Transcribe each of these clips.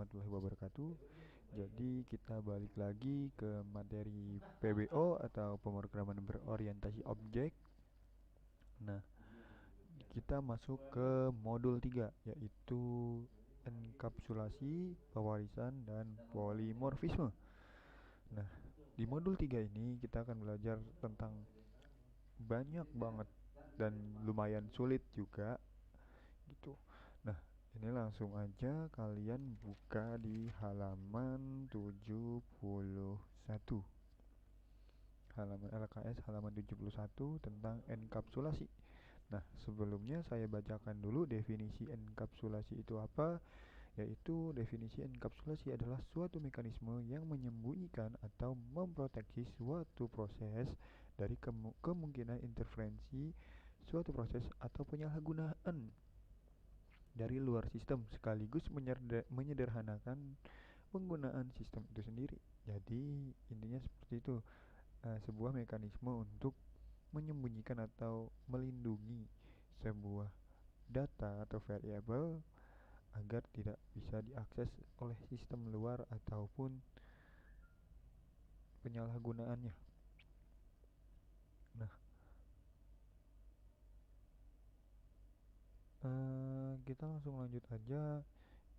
warahmatullahi wabarakatuh. Jadi kita balik lagi ke materi PBO atau pemrograman berorientasi objek. Nah, kita masuk ke modul 3 yaitu enkapsulasi, pewarisan dan polimorfisme. Nah, di modul 3 ini kita akan belajar tentang banyak banget dan lumayan sulit juga gitu. Nah, ini langsung aja kalian buka di halaman 71. Halaman LKS halaman 71 tentang enkapsulasi. Nah, sebelumnya saya bacakan dulu definisi enkapsulasi itu apa, yaitu definisi enkapsulasi adalah suatu mekanisme yang menyembunyikan atau memproteksi suatu proses dari kemungkinan interferensi suatu proses atau penyalahgunaan dari luar sistem sekaligus menyederhanakan penggunaan sistem itu sendiri. Jadi intinya seperti itu, sebuah mekanisme untuk menyembunyikan atau melindungi sebuah data atau variabel agar tidak bisa diakses oleh sistem luar ataupun penyalahgunaannya. Nah, kita langsung lanjut aja.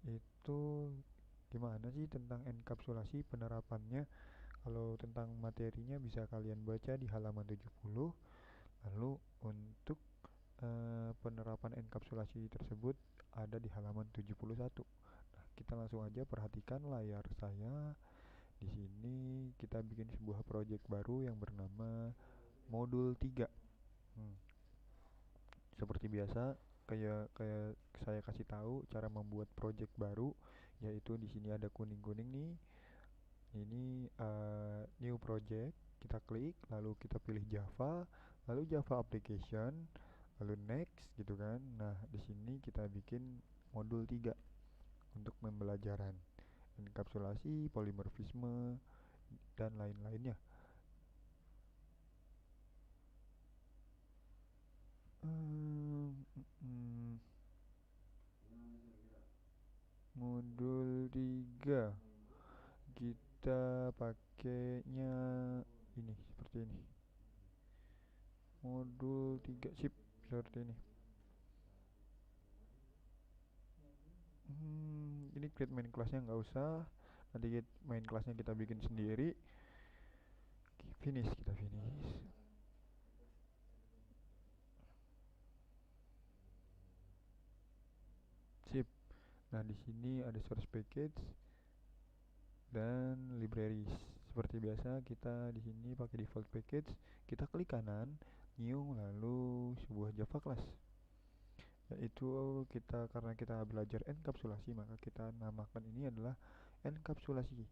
Itu gimana sih tentang enkapsulasi penerapannya? Kalau tentang materinya bisa kalian baca di halaman 70. Lalu untuk penerapan enkapsulasi tersebut ada di halaman 71. Nah, kita langsung aja perhatikan layar saya. Di sini kita bikin sebuah project baru yang bernama modul 3. Hmm. Seperti biasa, kayak kayak saya kasih tahu cara membuat project baru, yaitu di sini ada kuning-kuning nih. Ini new project, kita klik, lalu kita pilih Java, lalu Java application, lalu next gitu kan. Nah, di sini kita bikin modul 3 untuk pembelajaran enkapsulasi, polimorfisme dan lain-lainnya. Modul 3 kita pakainya ini seperti ini. Modul 3 sip seperti ini. Ini create main classnya nggak usah, nanti main classnya kita bikin sendiri. Kita finish. Sip. Nah, di sini ada source package dan libraries. Seperti biasa kita di sini pakai default package. Kita klik kanan, new, lalu sebuah Java class. Yaitu karena kita belajar enkapsulasi, maka kita namakan ini adalah enkapsulasi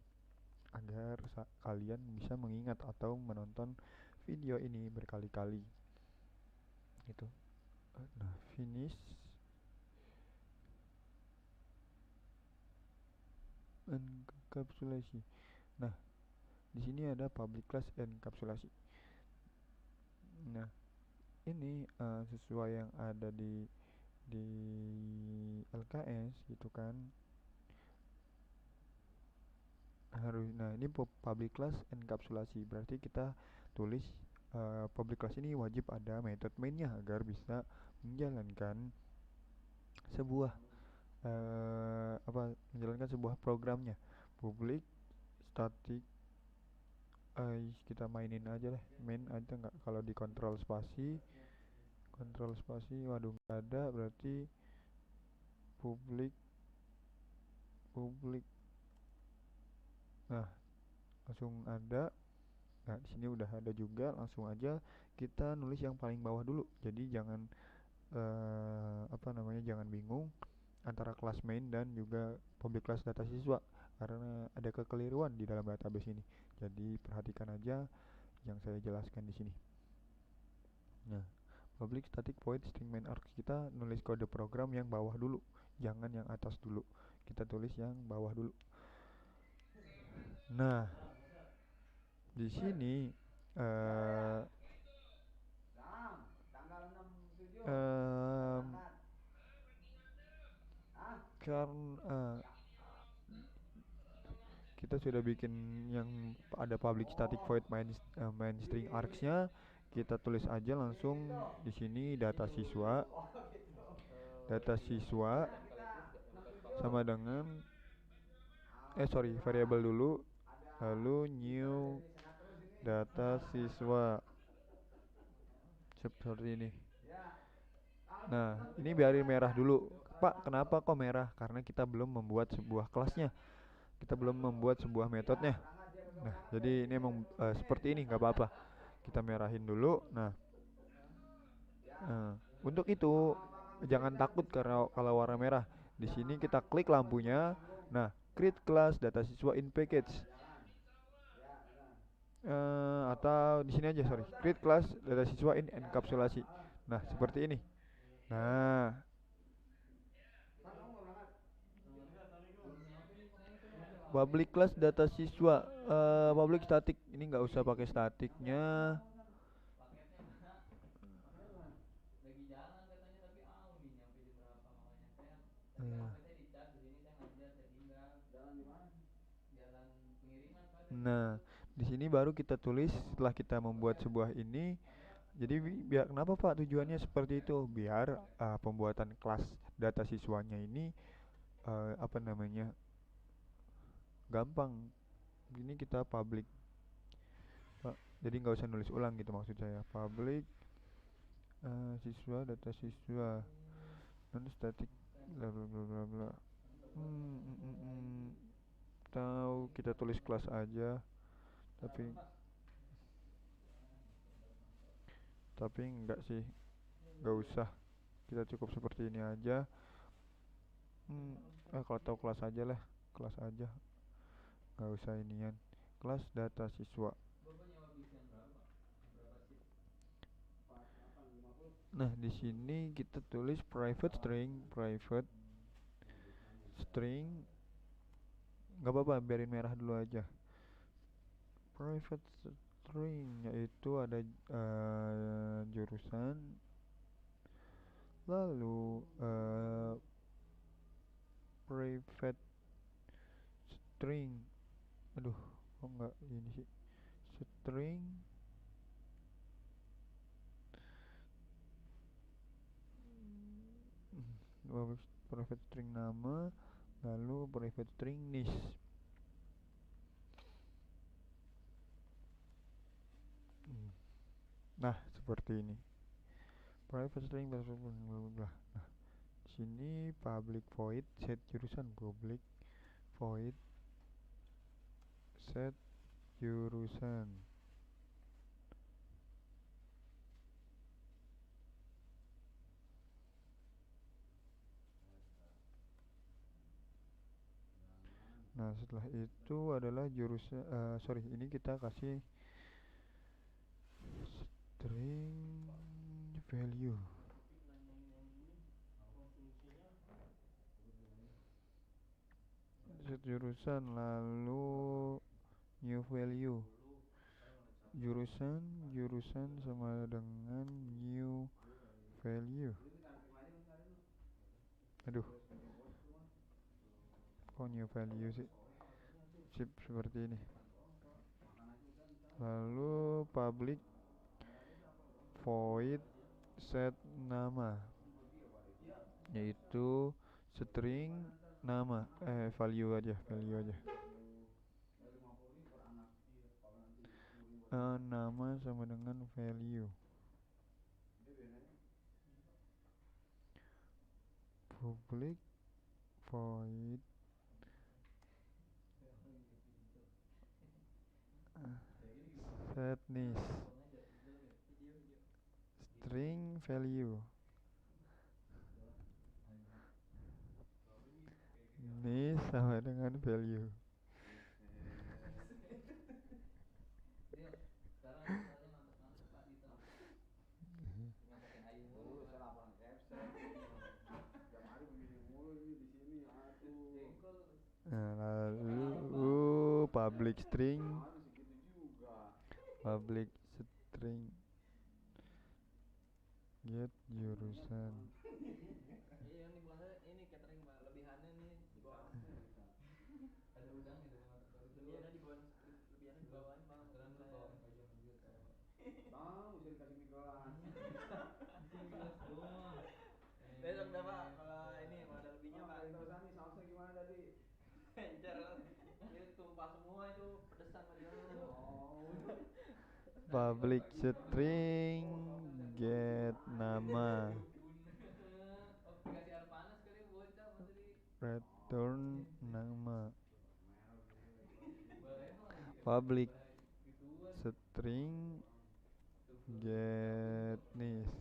agar kalian bisa mengingat atau menonton video ini berkali-kali gitu. Nah, finish enkapsulasi. Nah, di sini ada public class enkapsulasi. Nah, ini sesuai yang ada di LKS gitu kan. Nah, ini public class enkapsulasi berarti kita tulis public class ini wajib ada method mainnya agar bisa menjalankan sebuah menjalankan sebuah programnya. Public static, kita mainin aja lah, main aja. Nggak, kalau di kontrol spasi waduh nggak ada, berarti public public. Nah, langsung ada. Nah, di sini udah ada juga. Langsung aja kita nulis yang paling bawah dulu. Jadi jangan jangan bingung antara kelas main dan juga public class data siswa karena ada kekeliruan di dalam database ini. Jadi perhatikan aja yang saya jelaskan di sini. Nah, public static void string main args, kita nulis kode program yang bawah dulu, jangan yang atas dulu. Kita tulis yang bawah dulu. Nah, di sini karena kita sudah bikin yang ada public static void main string args-nya. Kita tulis aja langsung di sini data siswa sama dengan variabel dulu, lalu new data siswa seperti ini. Nah, ini biarin merah dulu. Pak, kenapa kok merah? Karena kita belum membuat sebuah kelasnya. Kita belum membuat sebuah metodenya. Nah, jadi ini emang seperti ini, nggak apa-apa. Kita merahin dulu. Nah, untuk itu jangan takut karena kalau warna merah. Di sini kita klik lampunya. Nah, create class data siswa in package. Atau di sini aja, create class data siswa in enkapsulasi. Nah, seperti ini. Nah, public class data siswa, public static ini nggak usah pakai statiknya. Nah, di sini baru kita tulis setelah kita membuat sebuah ini. Jadi biar kenapa Pak tujuannya seperti itu? Biar pembuatan kelas data siswanya ini apa namanya gampang. Ini kita public, Pak. Jadi nggak usah nulis ulang gitu maksud saya. Public siswa data siswa non static bla bla bla bla bla. Tahu kita tulis kelas aja, tapi enggak sih, nggak usah, kita cukup seperti ini aja. Kalau tahu kelas aja lah, kelas aja, nggak usah inian, kelas data siswa. Nah, di sini kita tulis private string, nggak apa-apa, biarin merah dulu aja. Private string yaitu ada jurusan, lalu private string, aduh kok nggak ini sih, string private string nama, lalu private string niche. Nah, seperti ini. Private string bla bla bla. Nah, sini public void set jurusan, public void set jurusan. Nah, setelah itu adalah jurusan, ini kita kasih string value. Set jurusan, lalu new value. Jurusan sama dengan new value. Aduh, kok new value sih? Sip, seperti ini. Lalu public void set nama, yaitu string nama, value aja. Nama sama dengan value. Public void set niche string value. Niche sama dengan value. Nah, lalu public string get jurusan. public string get nama, return nama, public string get nis.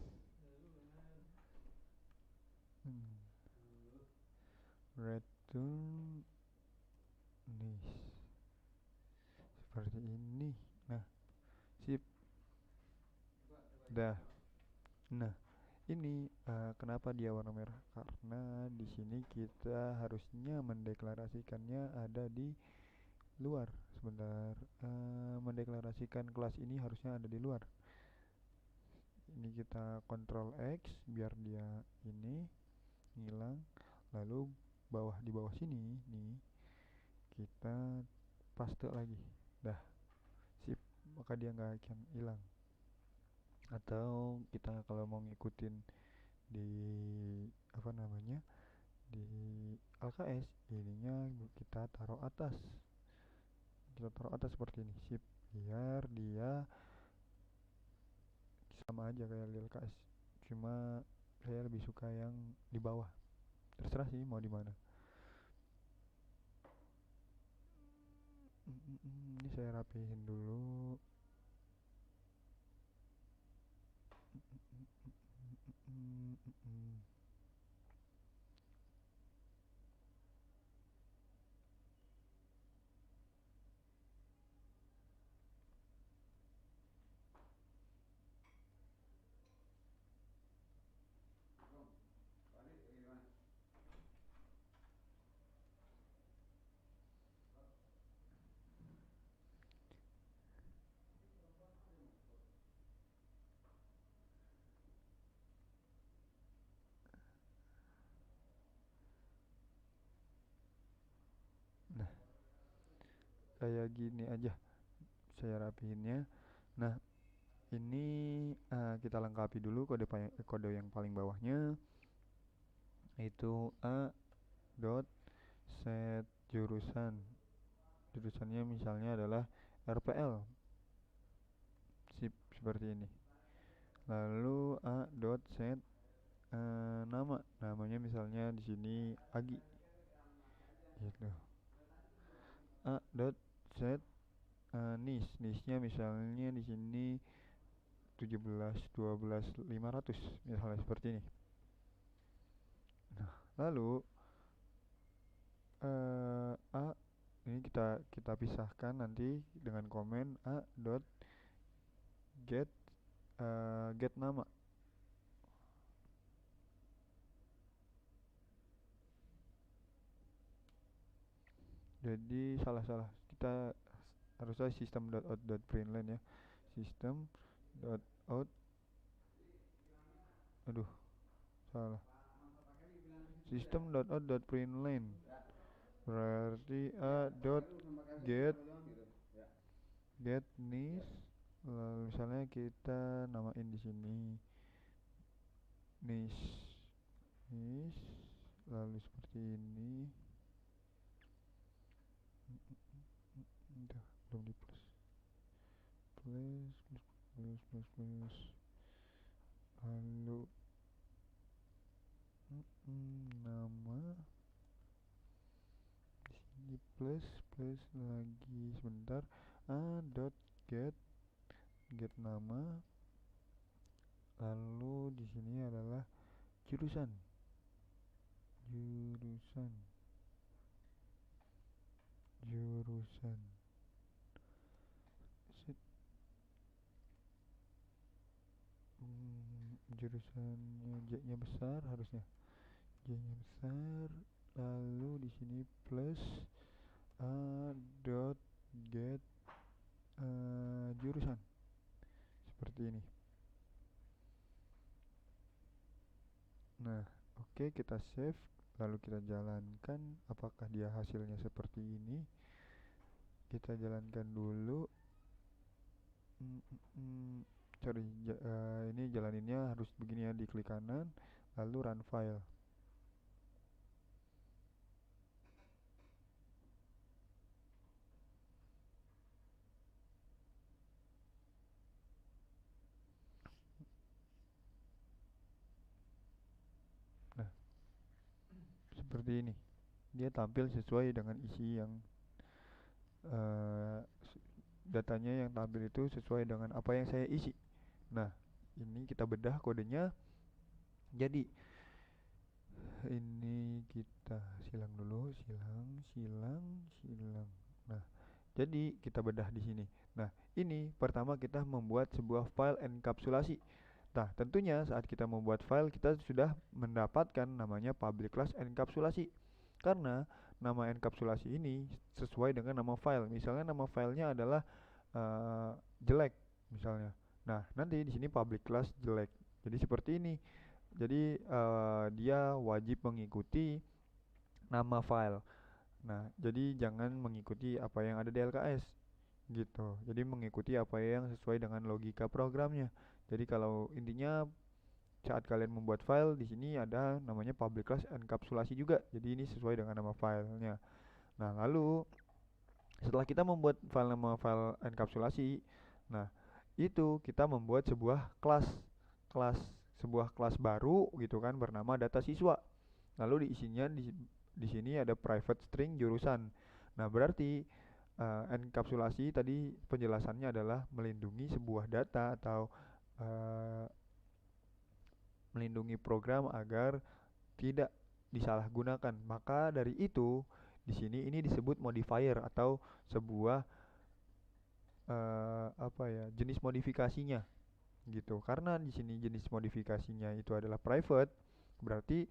Return nis seperti ini. Nah, sip. Dah. Nah, ini kenapa dia warna merah? Karena di sini kita harusnya mendeklarasikannya ada di luar. Sebentar, mendeklarasikan kelas ini harusnya ada di luar. Ini kita Ctrl X biar dia ini hilang. Lalu di bawah sini nih kita paste lagi. Dah, sip. Maka dia nggak akan hilang. Atau kita kalau mau ngikutin di apa namanya di LKS, ininya kita taruh atas seperti ini, sip, biar dia sama aja kayak di LKS, cuma saya lebih suka yang di bawah. Terserah sih mau di mana. Ini saya rapihin dulu. Nah, kayak gini aja saya rapihinnya. Nah, ini kita lengkapi dulu kode yang paling bawahnya, itu a dot set jurusan. Jurusannya misalnya adalah RPL, sip, seperti ini. Lalu a dot set namanya misalnya di sini Agi, gitu. A dot set nisnya misalnya di sini 17 12 500 misalnya seperti ini. Nah, lalu a ini kita pisahkan nanti dengan komen a dot get get nama. Jadi salah kita harusnya sistem dot out dot println ya, sistem dot out, aduh salah, sistem dot out dot println berarti a dot get nis. Lalu misalnya kita namain di sini nis, lalu seperti ini. Udah, belum di plus lalu nama di sini plus lagi, sebentar, a dot get nama, lalu di sini adalah jurusan. Jurusannya J nya besar, harusnya J nya besar. Lalu di sini plus a dot get jurusan seperti ini. Nah, oke, kita save lalu kita jalankan. Apakah dia hasilnya seperti ini? Kita jalankan dulu. Sorry, ini jalaninnya harus begini ya, diklik kanan lalu run file. seperti ini. Dia tampil sesuai dengan isi yang eh, datanya yang tampil itu sesuai dengan apa yang saya isi. Nah, ini kita bedah kodenya. Jadi ini kita silang dulu, silang. Nah, jadi kita bedah di sini. Nah, ini pertama kita membuat sebuah file enkapsulasi. Nah, tentunya saat kita membuat file kita sudah mendapatkan namanya public class enkapsulasi. Karena nama enkapsulasi ini sesuai dengan nama file. Misalnya nama filenya adalah eh, jelek misalnya. Nah, nanti di sini public class jelek. Jadi seperti ini. Jadi dia wajib mengikuti nama file. Nah, jadi jangan mengikuti apa yang ada di LKS gitu. Jadi mengikuti apa yang sesuai dengan logika programnya. Jadi kalau intinya saat kalian membuat file di sini ada namanya public class enkapsulasi juga. Jadi ini sesuai dengan nama filenya. Nah, lalu setelah kita membuat file nama file enkapsulasi, nah itu kita membuat sebuah kelas sebuah kelas baru gitu kan bernama data siswa. Lalu diisinya di sini ada private string jurusan. Nah, berarti enkapsulasi tadi penjelasannya adalah melindungi sebuah data atau eh, melindungi program agar tidak disalahgunakan. Maka dari itu di sini ini disebut modifier atau sebuah apa ya jenis modifikasinya gitu. Karena di sini jenis modifikasinya itu adalah private, berarti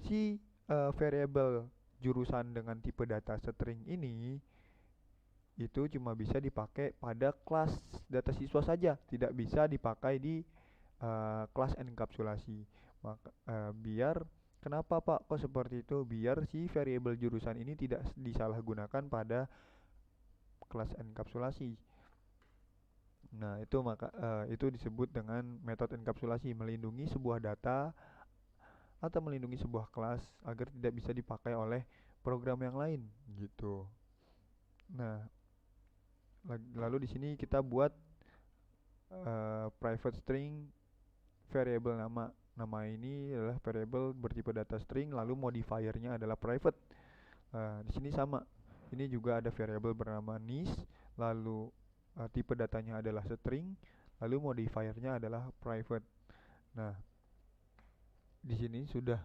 si variable jurusan dengan tipe data string ini itu cuma bisa dipakai pada kelas data siswa saja, tidak bisa dipakai di kelas enkapsulasi. Maka biar kenapa Pak kok seperti itu? Biar si variabel jurusan ini tidak disalahgunakan pada kelas enkapsulasi. Nah, itu maka itu disebut dengan metode enkapsulasi, melindungi sebuah data atau melindungi sebuah kelas agar tidak bisa dipakai oleh program yang lain gitu. Nah, lalu di sini kita buat private string variable nama. Nama ini adalah variable bertipe data string, lalu modifiernya adalah private. Di sini sama. Ini juga ada variable bernama nis, lalu tipe datanya adalah string, lalu modifiernya adalah private. Nah, di sini sudah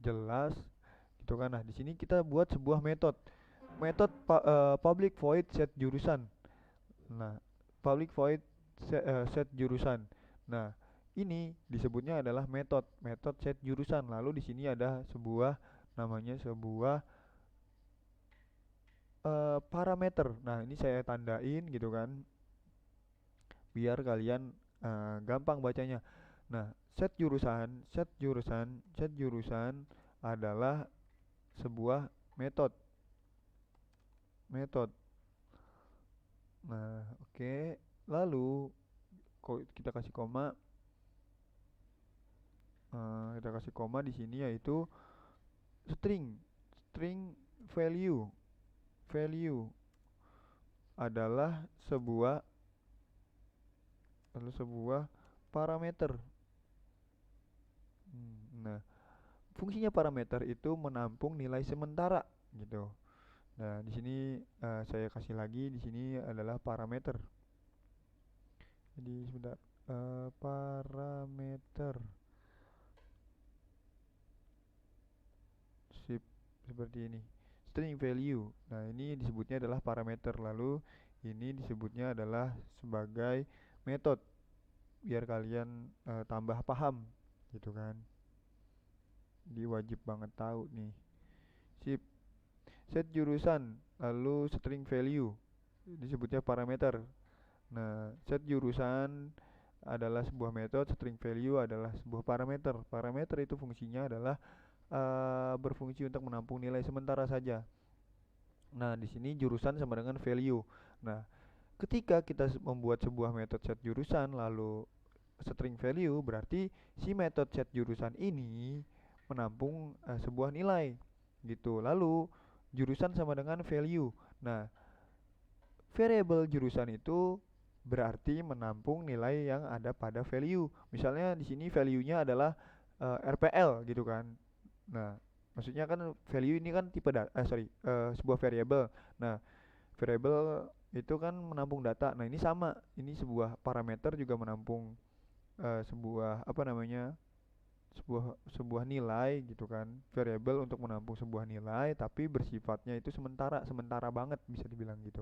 jelas gitu kan. Nah, di sini kita buat sebuah metode. Public void set jurusan. Nah, public void set jurusan. Nah, ini disebutnya adalah metode set jurusan. Lalu di sini ada sebuah namanya sebuah parameter. Nah, ini saya tandain gitu kan biar kalian gampang bacanya. Nah, set jurusan adalah sebuah metode. Nah, oke. Lalu kita kasih koma. Kita kasih koma di sini yaitu string. String value. Value adalah sebuah parameter. Nah, fungsinya parameter itu menampung nilai sementara gitu. Nah, di sini saya kasih lagi di sini adalah parameter. Jadi sebentar, parameter. Sip, seperti ini. String value. Nah, ini disebutnya adalah parameter. Lalu ini disebutnya adalah sebagai metode. Biar kalian tambah paham gitu kan. Jadi wajib banget tahu nih. Sip. Set jurusan, lalu string value. Disebutnya parameter. Nah, set jurusan adalah sebuah metode, string value adalah sebuah parameter. Parameter itu fungsinya adalah berfungsi untuk menampung nilai sementara saja. Nah, di sini jurusan sama dengan value. Nah, ketika kita membuat sebuah metode set jurusan lalu string value, berarti si metode set jurusan ini menampung sebuah nilai gitu. Lalu jurusan sama dengan value. Nah, variable jurusan itu berarti menampung nilai yang ada pada value. Misalnya di sini value-nya adalah RPL gitu kan. Nah, Maksudnya kan value ini kan sebuah variabel. Nah, variabel itu kan menampung data. Nah, ini sama. Ini sebuah parameter juga menampung sebuah apa namanya? sebuah nilai gitu kan. Variabel untuk menampung sebuah nilai tapi bersifatnya itu sementara banget bisa dibilang gitu.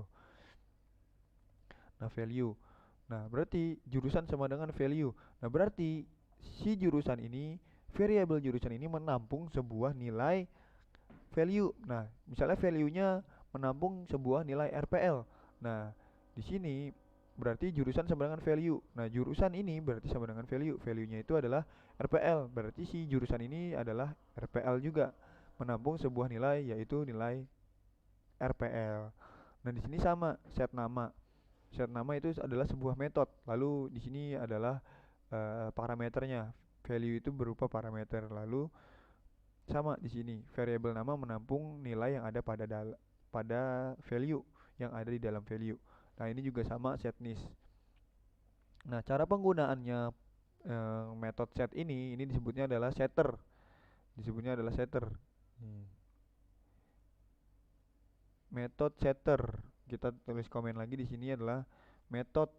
Nah, value. Nah, berarti jurusan sama dengan value. Nah, berarti si jurusan ini, variabel jurusan ini menampung sebuah nilai value. Nah, misalnya value-nya menampung sebuah nilai RPL. Nah, di sini berarti jurusan sama dengan value. Nah, jurusan ini berarti sama dengan value. Value-nya itu adalah RPL. Berarti si jurusan ini adalah RPL juga. Menampung sebuah nilai yaitu nilai RPL. Nah, di sini sama set nama. Set nama itu adalah sebuah metode. Lalu di sini adalah parameternya. Value itu berupa parameter. Lalu sama di sini, variabel nama menampung nilai yang ada pada value yang ada di dalam value. Nah, ini juga sama setNis. Nah, cara penggunaannya metode set ini disebutnya adalah setter. Disebutnya adalah setter. Hmm. Metode setter. Kita tulis komen lagi di sini adalah metode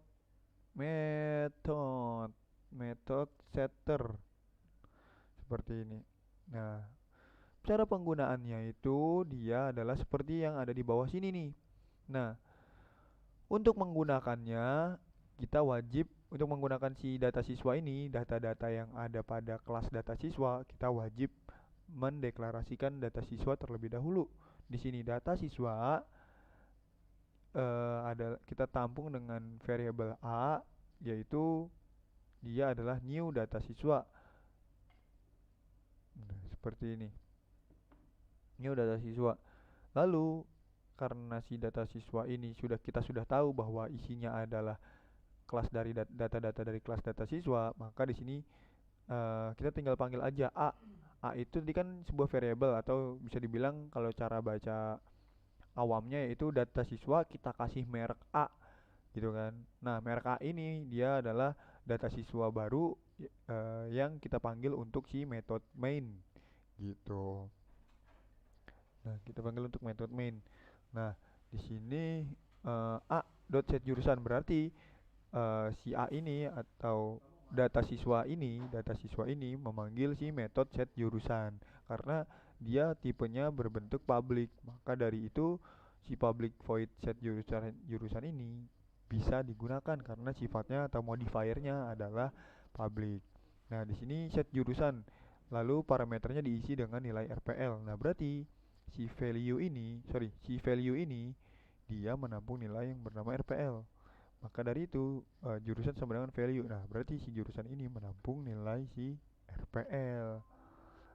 metode metode setter seperti ini. Nah, cara penggunaannya itu dia adalah seperti yang ada di bawah sini nih. Nah, untuk menggunakannya kita wajib untuk menggunakan si data siswa ini, data-data yang ada pada kelas data siswa, kita wajib mendeklarasikan data siswa terlebih dahulu. Di sini data siswa ada kita tampung dengan variabel A, yaitu dia adalah new data siswa. Nah, seperti ini. New data siswa. Lalu karena si data siswa ini kita sudah tahu bahwa isinya adalah kelas dari data-data dari kelas data siswa, maka di sini kita tinggal panggil aja A. A itu tadi kan sebuah variabel atau bisa dibilang kalau cara baca awamnya yaitu data siswa kita kasih merek A gitu kan. Nah, merek A ini dia adalah data siswa baru yang kita panggil untuk si metode main gitu. Nah, kita panggil untuk metode main. Nah, di sini A dot set jurusan berarti si A ini atau data siswa ini memanggil si metode set jurusan karena dia tipenya berbentuk public. Maka dari itu si public void set jurusan ini bisa digunakan karena sifatnya atau modifiernya adalah public. Nah, di sini set jurusan lalu parameternya diisi dengan nilai RPL. Nah, berarti si value ini dia menampung nilai yang bernama RPL. Maka dari itu jurusan sama dengan value. Nah, berarti si jurusan ini menampung nilai si RPL.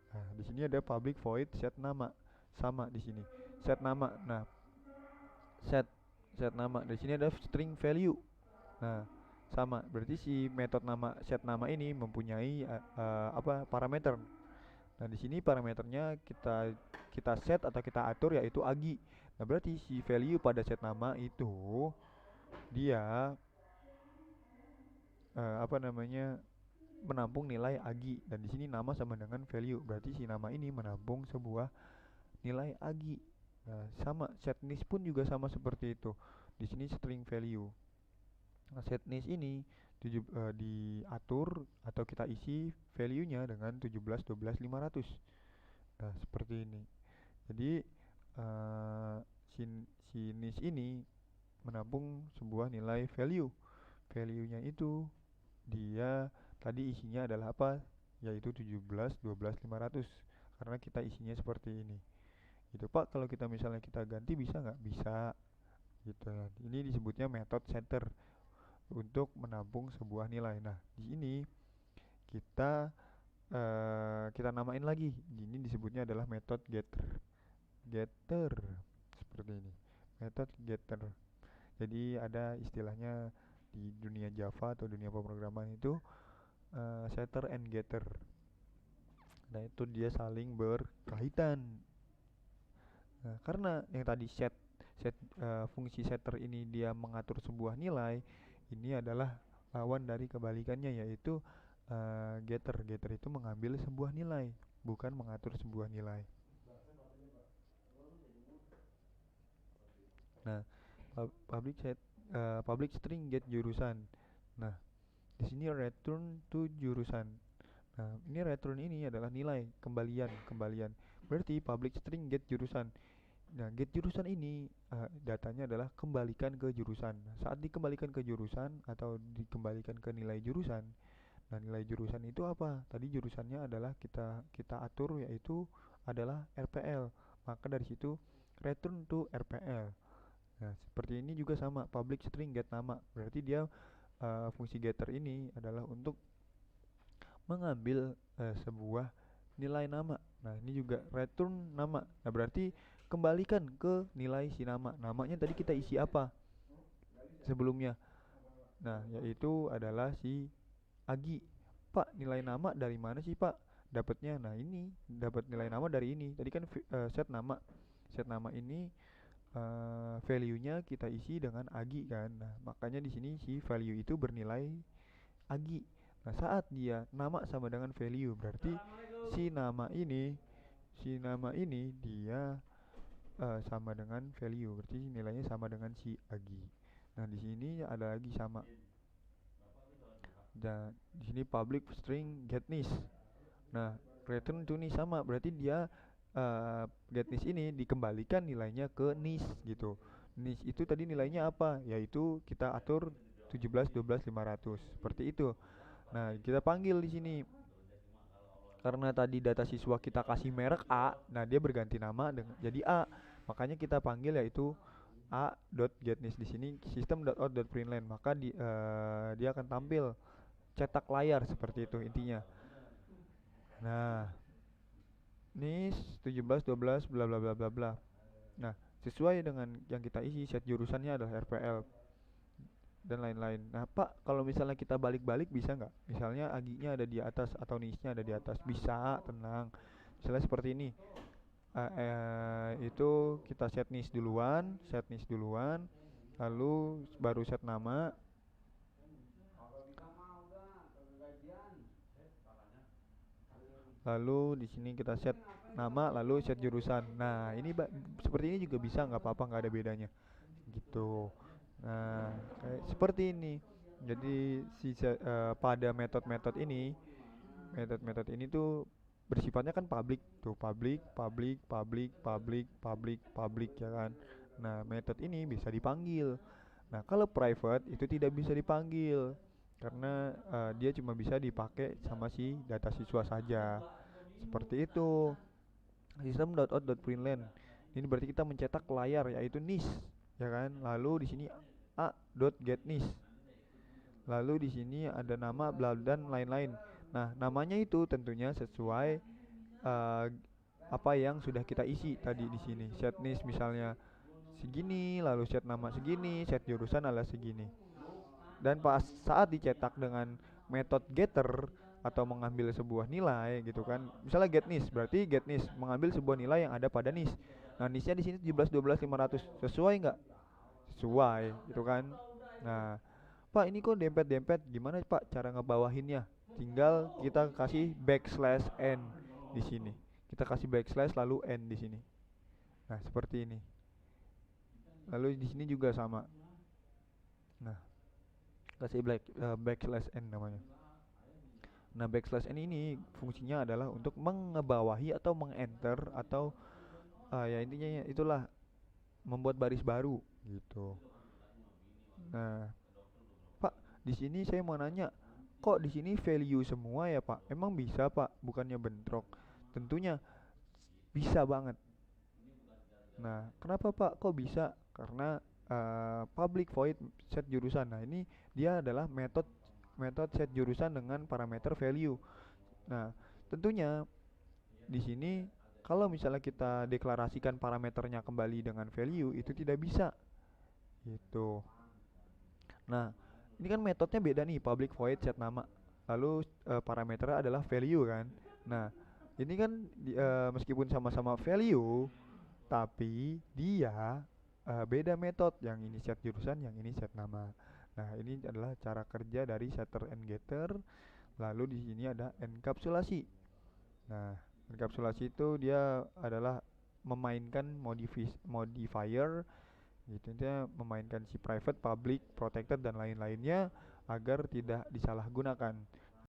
Nah, di sini ada public void set nama. Sama di sini. Set nama. Nah, set set nama. Di sini ada string value. Nah, sama. Berarti si metode nama set nama ini mempunyai apa parameter. Nah, di sini parameternya kita kita set atau kita atur yaitu agi. Nah, berarti si value pada set nama itu dia apa namanya menampung nilai agi dan di sini nama sama dengan value berarti si nama ini menampung sebuah nilai agi. Nah, sama setNis pun juga sama seperti itu. Di sini string value. Nah, setNis ini diatur atau kita isi value-nya dengan 17 12 500. Nah, seperti ini. Jadi uh, si, si nis ini menampung sebuah nilai value. Value-nya itu dia tadi isinya adalah apa? Yaitu 17 12 500 karena kita isinya seperti ini. Gitu Pak, kalau kita misalnya kita ganti bisa nggak? Bisa gitu. Ini disebutnya method setter untuk menampung sebuah nilai. Nah, di sini kita kita namain lagi. Ini disebutnya adalah method getter. Getter seperti ini. Method getter. Jadi ada istilahnya di dunia Java atau dunia pemrograman itu setter and getter. Nah, itu dia saling berkaitan. Nah, karena yang tadi fungsi setter ini dia mengatur sebuah nilai, ini adalah lawan dari kebalikannya yaitu getter. Getter itu mengambil sebuah nilai, bukan mengatur sebuah nilai. Nah, public string get jurusan. Nah, di sini return to jurusan. Nah, ini return ini adalah nilai kembalian, kembalian. Berarti public string get jurusan. Nah, get jurusan ini datanya adalah kembalikan ke jurusan. Nah, saat dikembalikan ke jurusan atau dikembalikan ke nilai jurusan. Nah, nilai jurusan itu apa? Tadi jurusannya adalah kita kita atur yaitu adalah RPL. Maka dari situ return to RPL. Nah, seperti ini juga sama, public string get nama. Berarti dia fungsi getter ini adalah untuk mengambil sebuah nilai nama. Nah, ini juga return nama. Nah, berarti kembalikan ke nilai si nama. Namanya tadi kita isi apa sebelumnya? Nah, yaitu adalah si Agi. Pak, nilai nama dari mana sih, Pak? Dapatnya. Nah, ini dapat nilai nama dari ini. Tadi kan set nama. Set nama ini value-nya kita isi dengan Agi kan. Nah, makanya di sini si value itu bernilai Agi. Nah, saat dia nama sama dengan value, berarti si nama ini si nama ini dia sama dengan value, berarti nilainya sama dengan si Agi. Nah, di sini ada lagi sama. Dan di sini public string getNice. Nah, return to nis sama, berarti dia getNice ini dikembalikan nilainya ke nis gitu. Nis itu tadi nilainya apa? Yaitu kita atur 17 12 500 seperti itu. Nah, kita panggil di sini karena tadi data siswa kita kasih merek A, nah dia berganti nama dengan jadi A. Makanya kita panggil yaitu a.getNice di sini system.out.println. Maka dia akan tampil cetak layar seperti itu intinya. Nah, nis 17 12 bla bla bla bla bla. Nah, sesuai dengan yang kita isi set jurusannya adalah RPL dan lain-lain. Nah, Pak, kalau misalnya kita balik-balik bisa nggak? Misalnya aginya ada di atas atau nisnya ada di atas, bisa, tenang. Misalnya seperti ini, itu kita set nis duluan, lalu baru set nama, lalu di sini kita set nama, lalu set jurusan. Nah, ini seperti ini juga bisa, nggak apa-apa, nggak ada bedanya, gitu. Nah, kayak seperti ini. Jadi pada metode-metode ini tuh bersifatnya kan public tuh, public public public public public public ya kan. Nah, metode ini bisa dipanggil. Nah, kalau private itu tidak bisa dipanggil karena dia cuma bisa dipakai sama si data siswa saja. Seperti itu. System.out.println. Ini berarti kita mencetak layar yaitu nis, ya kan? Lalu di sini a.getNice. Lalu di sini ada nama bla dan lain-lain. Nah, namanya itu tentunya sesuai uh, apa yang sudah kita isi tadi di sini. Set nis misalnya segini, lalu set nama segini, set jurusan adalah segini. Dan pas saat dicetak dengan metode getter atau mengambil sebuah nilai gitu kan. Misalnya getNice, berarti getNice mengambil sebuah nilai yang ada pada nis. Nah, nisnya di sini 17 12 500. Sesuai nggak? Sesuai, gitu kan. Nah, Pak, ini kok dempet-dempet, gimana Pak cara ngebawahinnya? Tinggal kita kasih backslash n di sini. Kita kasih backslash lalu n di sini. Nah, seperti ini. Lalu di sini juga sama. Nah, kasih backslash n namanya. Nah, backslash n ini fungsinya adalah untuk mengebawahi atau mengenter atau ya intinya itulah membuat baris baru gitu. Nah, Pak, di sini saya mau nanya, kok di sini value semua ya, Pak? Emang bisa, Pak? Bukannya bentrok? Tentunya bisa banget. Nah, kenapa, Pak? Kok bisa? Karena public void set jurusan. Nah, ini dia adalah metode metode set jurusan dengan parameter value. Nah, tentunya di sini kalau misalnya kita deklarasikan parameternya kembali dengan value itu tidak bisa. Gitu. Nah, ini kan metodenya beda nih, public void set nama. Lalu parameternya adalah value kan. Nah, ini kan meskipun sama-sama value, tapi dia beda metode. Yang ini set jurusan, yang ini set nama. Nah, ini adalah cara kerja dari setter and getter. Lalu di sini ada enkapsulasi. Nah, enkapsulasi itu dia adalah memainkan modifier Gitu, intinya memainkan si private, public, protected dan lain-lainnya agar tidak disalahgunakan.